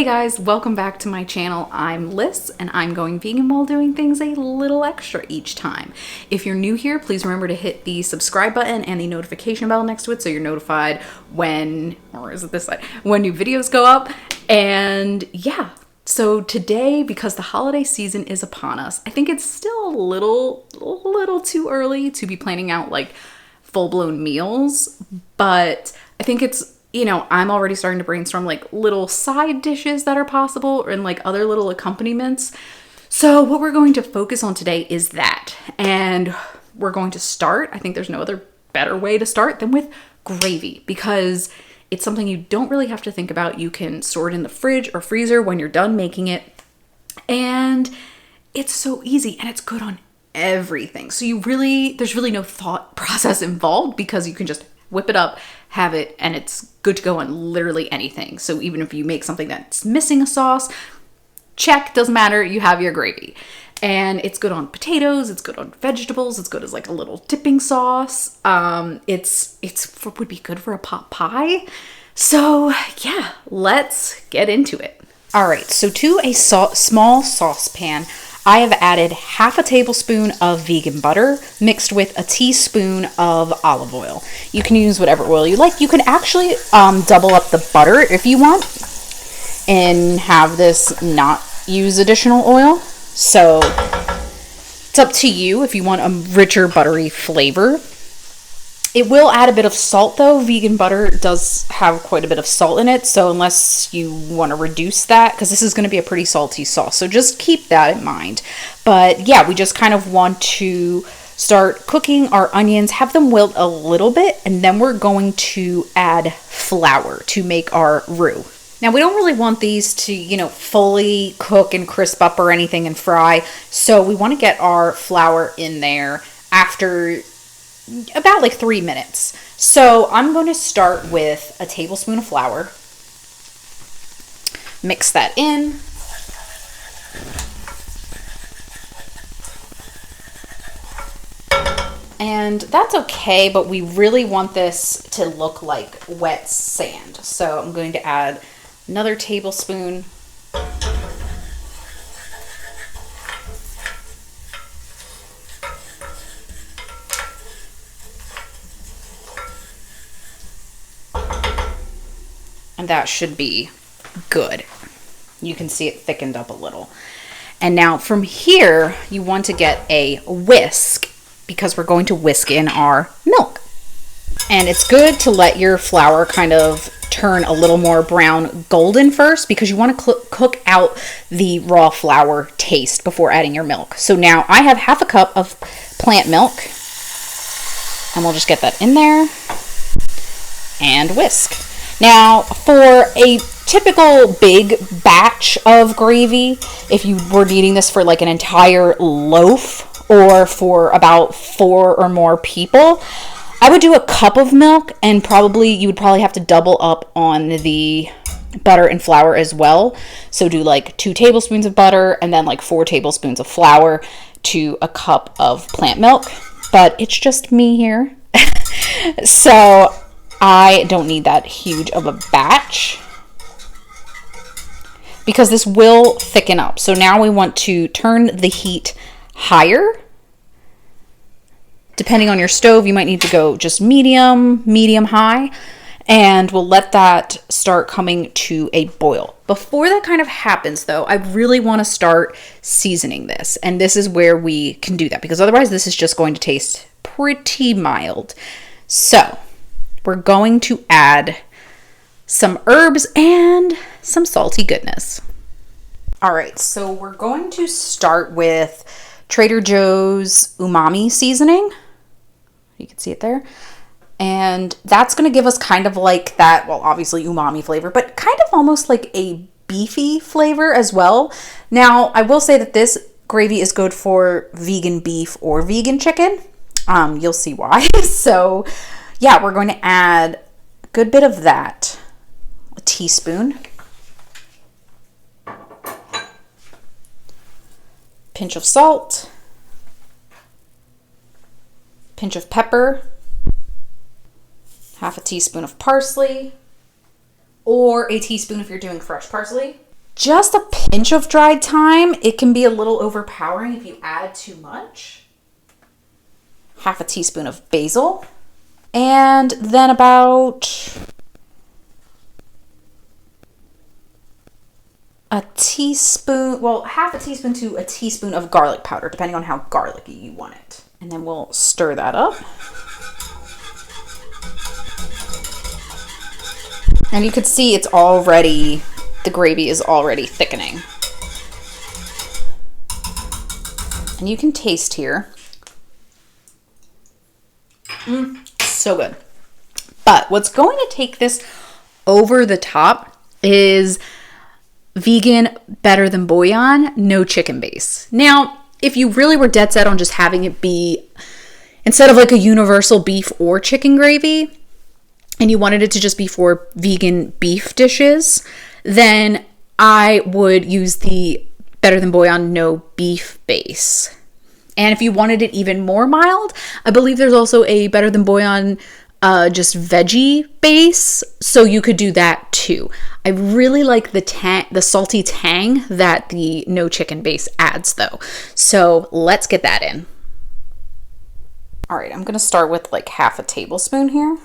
Hey guys, welcome back to my channel. I'm Liz and I'm going vegan while doing things a little extra each time. If you're new here, please remember to hit the subscribe button and the notification bell next to it so you're notified when, or is it this side, when new videos go up. And yeah, so today, because the holiday season is upon us, I think it's still a little too early to be planning out like full-blown meals, but I think it's, you know, I'm already starting to brainstorm like little side dishes that are possible and like other little accompaniments. So what we're going to focus on today is that. And we're going to start, I think there's no other better way to start than with gravy, because it's something you don't really have to think about. You can store it in the fridge or freezer when you're done making it. And it's so easy and it's good on everything. So there's really no thought process involved because you can just whip it up, have it, and it's good to go on literally anything. So even if you make something that's missing a sauce, check, doesn't matter, you have your gravy. And it's good on potatoes, it's good on vegetables, it's good as like a little dipping sauce. It would be good for a pot pie. So yeah, let's get into it. All right, so to a small saucepan, I have added half a tablespoon of vegan butter mixed with a teaspoon of olive oil. You can use whatever oil you like. You can actually double up the butter if you want and have this not use additional oil. So it's up to you if you want a richer buttery flavor. It will add a bit of salt though. Vegan butter does have quite a bit of salt in it. So unless you want to reduce that, because this is going to be a pretty salty sauce. So just keep that in mind. But yeah, we just kind of want to start cooking our onions, have them wilt a little bit, and then we're going to add flour to make our roux. Now we don't really want these to, fully cook and crisp up or anything and fry. So we want to get our flour in there after about like 3 minutes. So I'm going to start with a tablespoon of flour. Mix that in. And that's okay, but we really want this to look like wet sand. So I'm going to add another tablespoon. And that should be good. You can see it thickened up a little. And now from here, you want to get a whisk because we're going to whisk in our milk. And it's good to let your flour kind of turn a little more brown golden first because you want to cook out the raw flour taste before adding your milk. So now I have half a cup of plant milk and we'll just get that in there and whisk. Now, for a typical big batch of gravy, if you were needing this for like an entire loaf or for about 4 or more people, I would do a cup of milk and you would probably have to double up on the butter and flour as well. So do like 2 tablespoons of butter and then like 4 tablespoons of flour to a cup of plant milk. But it's just me here. So I don't need that huge of a batch because this will thicken up. So now we want to turn the heat higher. Depending on your stove, you might need to go just medium high, and we'll let that start coming to a boil. Before that kind of happens though, I really want to start seasoning this. And this is where we can do that because otherwise this is just going to taste pretty mild. So we're going to add some herbs and some salty goodness. All right, so we're going to start with Trader Joe's umami seasoning. You can see it there. And that's going to give us kind of like that, well, obviously umami flavor, but kind of almost like a beefy flavor as well. Now, I will say that this gravy is good for vegan beef or vegan chicken. You'll see why. So yeah, we're going to add a good bit of that, a teaspoon, pinch of salt, pinch of pepper, half a teaspoon of parsley, or a teaspoon if you're doing fresh parsley, just a pinch of dried thyme. It can be a little overpowering if you add too much. Half a teaspoon of basil. And then about a teaspoon, well, half a teaspoon to a teaspoon of garlic powder, depending on how garlicky you want it. And then we'll stir that up. And you can see it's already, the gravy is already thickening. And you can taste here. So good. But what's going to take this over the top is vegan better than bouillon, no chicken base. Now, if you really were dead set on just having it be, instead of like a universal beef or chicken gravy, and you wanted it to just be for vegan beef dishes, then I would use the better than bouillon no beef base. And if you wanted it even more mild, I believe there's also a better than bouillon just veggie base, so you could do that too. I really like the salty tang that the no chicken base adds though. So let's get that in. All right, I'm gonna start with like half a tablespoon here.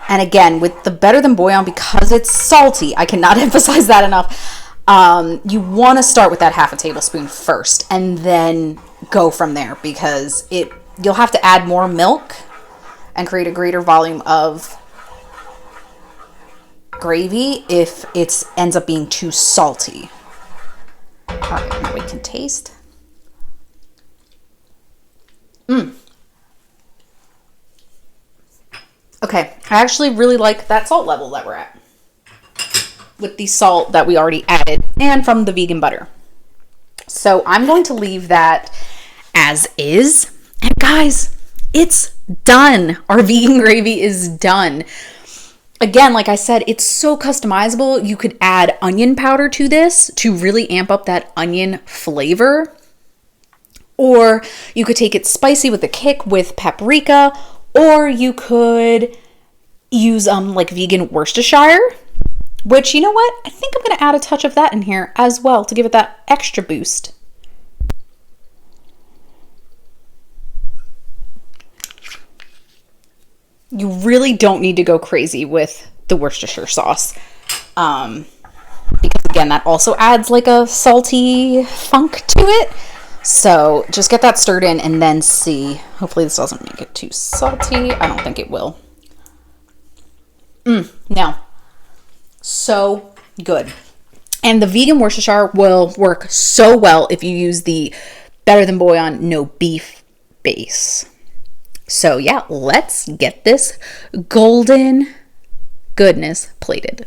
And again, with the better than bouillon, because it's salty, I cannot emphasize that enough. You want to start with that half a tablespoon first and then go from there, because you'll have to add more milk and create a greater volume of gravy if it ends up being too salty. All right, now we can taste. Okay, I actually really like that salt level that we're at with the salt that we already added and from the vegan butter. So I'm going to leave that as is. And guys, it's done. Our vegan gravy is done. Again, like I said, it's so customizable. You could add onion powder to this to really amp up that onion flavor. Or you could take it spicy with a kick with paprika. Or you could use like vegan Worcestershire, which, you know what? I think I'm going to add a touch of that in here as well to give it that extra boost. You really don't need to go crazy with the Worcestershire sauce. Because again, that also adds like a salty funk to it. So just get that stirred in and then see. Hopefully this doesn't make it too salty. I don't think it will. No. So good. And the vegan Worcestershire will work so well if you use the better than bouillon no beef base. So yeah, let's get this golden goodness plated.